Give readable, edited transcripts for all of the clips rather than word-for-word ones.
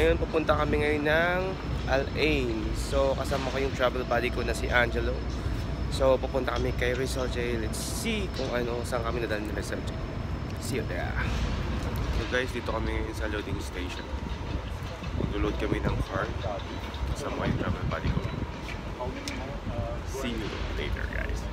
ngayon pupunta kami ngayon ng Al-Ain. So kasama ko yung travel buddy ko na si Angelo. So pupunta kami kay Rizal J. Let's see kung saan kami nadaan ni Rizal J. See you there. So guys, dito kami ngayon sa loading station. Mag-load kami ng car. Kasama ko yung travel buddy ko. See you later, guys.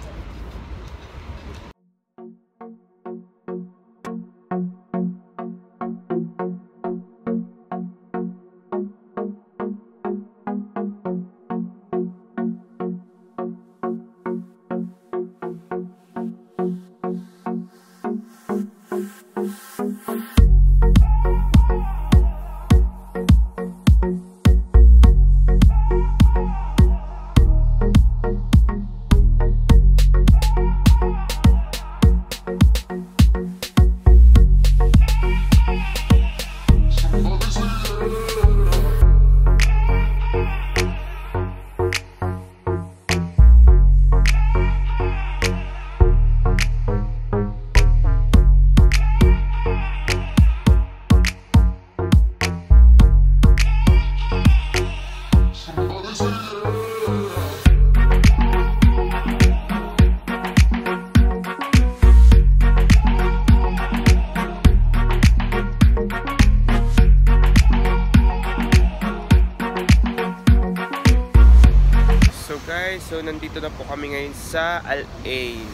So nandito na po kami ngayon sa Al-Ain.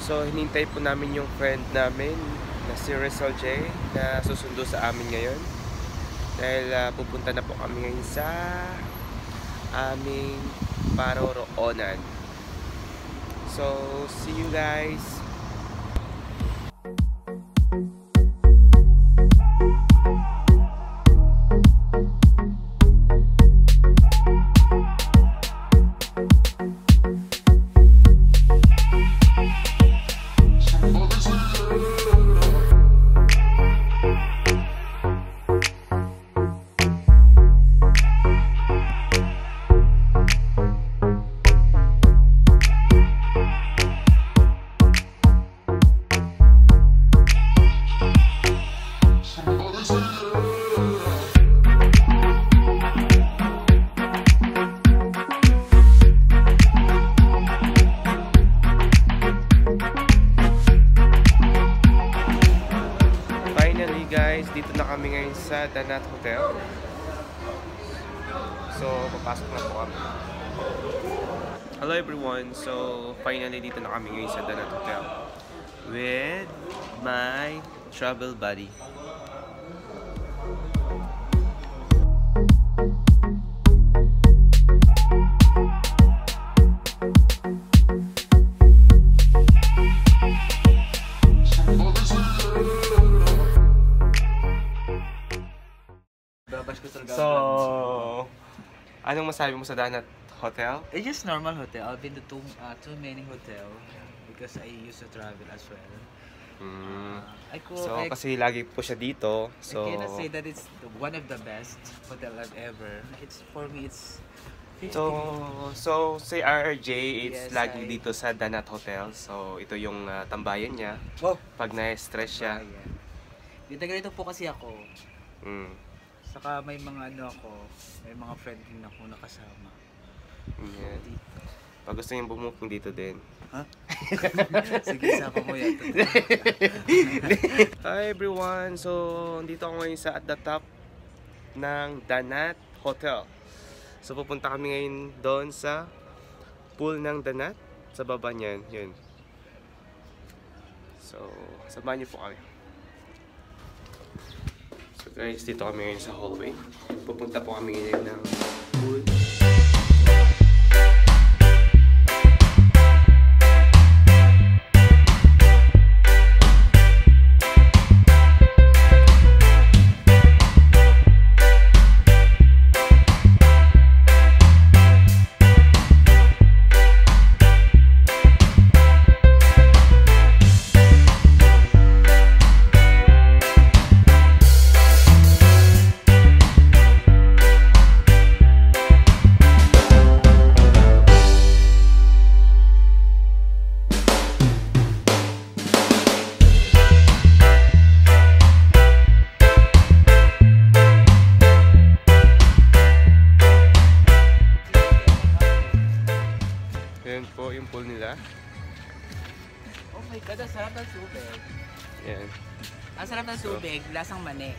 So hinintay po namin yung friend namin na si Rizal J na susundo sa amin ngayon. Dahil pupunta na po kami ngayon sa aming paroroonan. So see you guys. Guys, dito na kami ngayon sa Danat Hotel. So, papasok na po kami. Hello everyone. So, finally dito na kami ngayon sa Danat Hotel with my travel buddy. So, anong masabi mo sa Danat Hotel? It's just normal hotel. I've been to too many hotel because I used to travel as well. Kasi lagi po siya dito. So, I cannot say that it's one of the best hotel I've ever. For me, it's 50. So si RJ, it's Yes, lagi dito sa Danat Hotel. So, ito yung tambayan niya. Wow. Pag na-stress siya. Dito ganito po kasi ako. Saka may mga may mga friend din ako nakasama. Yeah. Pag gusto niyong bumuking dito din. Ha? Sige, sama mo yan. Hi everyone! So, dito ako ngayon sa at the top ng Danat Hotel. So, pupunta kami ngayon doon sa pool ng Danat. Sa baba niyan, yun. So, samahan niyo po kami. So guys, dito kami ngayon sa hallway. Pupunta po kami ngayon ng pool. Ang sarap ng tubig, lasang mani.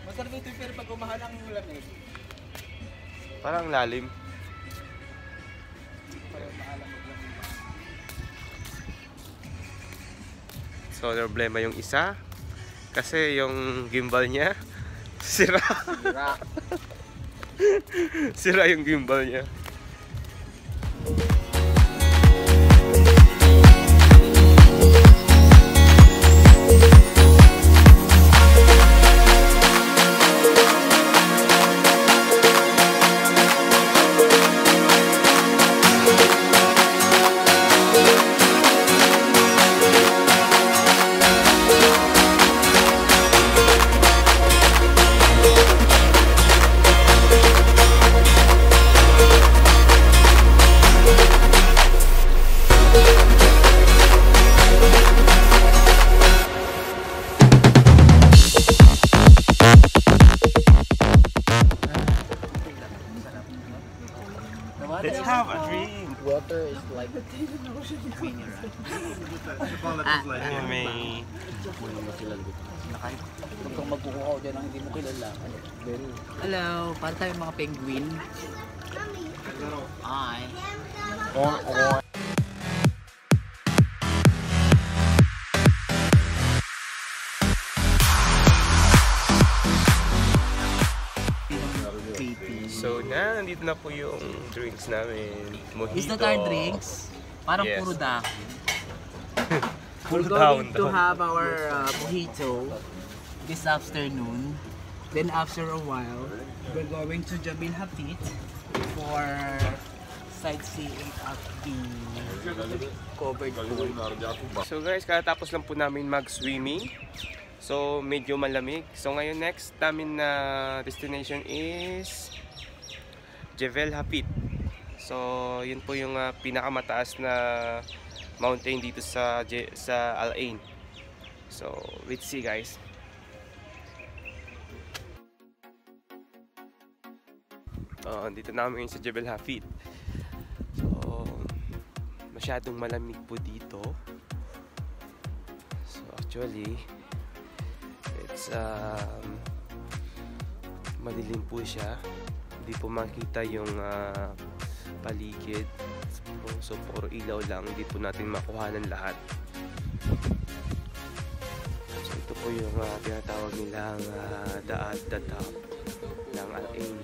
Masarap ito pero pag umahal ang lamig. Parang lalim. So, problema yung isa. Kasi yung gimbal niya, sira. Sira yung gimbal niya. Let's have a drink. Water is like mineral. May... Huwag kang magkukuha dyan ang hindi mo kilala. Hello, para tayong mga penguin. Hi. So na, nandito na po yung drinks namin. Mojito. Is that our drinks? Parang Yes. puro dahon. Puro We're going dahon to daw. have our mojito this afternoon. Then after a while, we're going to Jabil Hapit for sightseeing at the covered pool. So guys, katapos lang po namin mag-swimming. So medyo malamig. So ngayon next namin na destination is Jebel Hapit. So yun po yung pinakamataas na mountain dito sa Al Ain. So let's see guys. Dito namin sa Jebel Hapit. So masyadong malamig po dito. So actually it's madilim po siya. Hindi po makita yung paligid. So puro ilaw lang. Hindi po natin makuhanan lahat. So ito po yung tinatawag nilang the top ng Al Ain.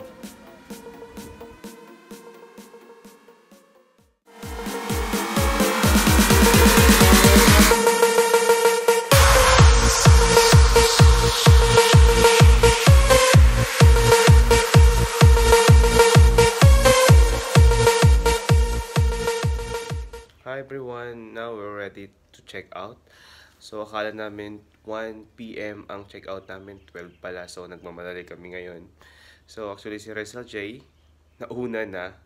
Hi everyone, now we're ready to check out. So akala namin 1 PM ang check out namin, 12 pala. So nagmamadali kami ngayon. So actually si Rizal J, nauna na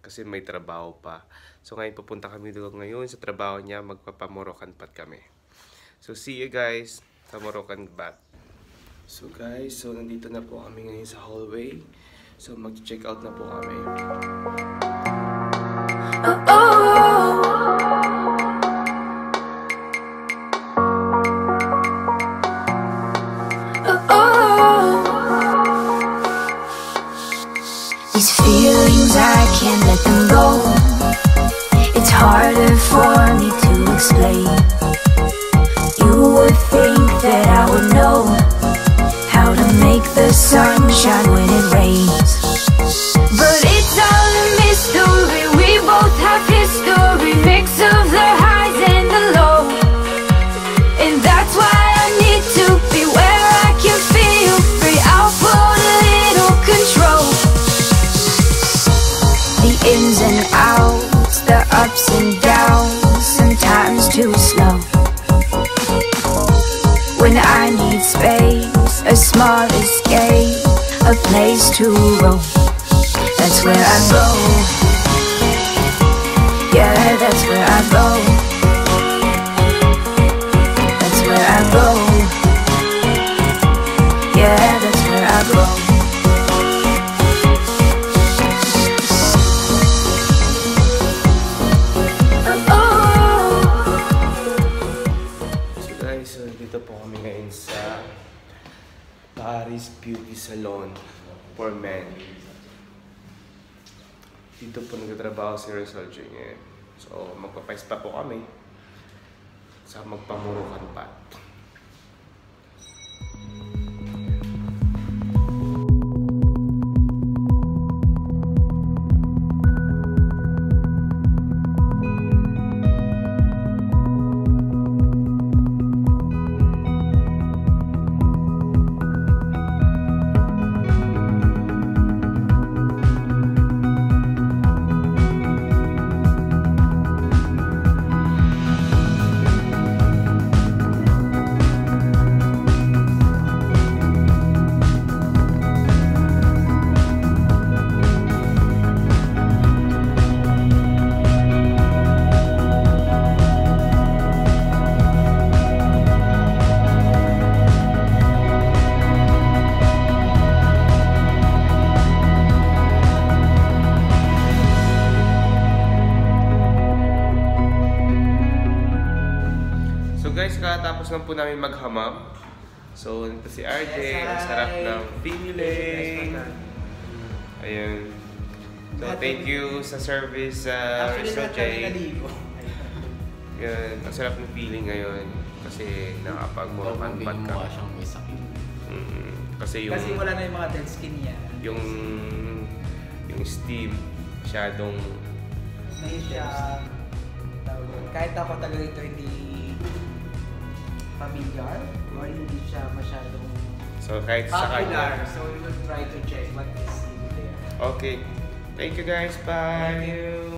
kasi may trabaho pa. So ngayon pupunta kami dito ngayon sa trabaho niya, magpapamorokan pat kami. So see you guys sa Moroccan Bat. So guys, so nandito na po kami ngayon sa hallway. So mag-check out na po kami. These feelings, I can't let them go. It's harder for me to explain. You would think that I would know how to make the sun shine when it rains. But it's all a mystery. We both have history, mix of the highs and the lows. And that's why I need to be where I can feel free. I'll put a little control. The po kami ngayon sa Paris Beauty Salon for Men. Dito po nagtatrabaho si Rizal J. ngayon. So, magpapa-spa po kami. Sa magpamurukan pa. Guys, katapos lang po namin maghamam. So, nito si RJ. Ang sarap ng feeling. Ayun. So, thank you sa service sa Rizal J. Yun, ang sarap ng feeling ngayon. Kasi nakapag-murukan pat ka. siyang may sakit. Kasi yung... Kasi wala na yung mga dead skin niya. Yung steam, masyadong... Hindi siya... Kahit ako talaga ito hindi familiar or hindi siya masyadong So, kahit sa popular. kanya. So, we will try to check what is in there. Okay. Thank you guys. Bye. Thank you.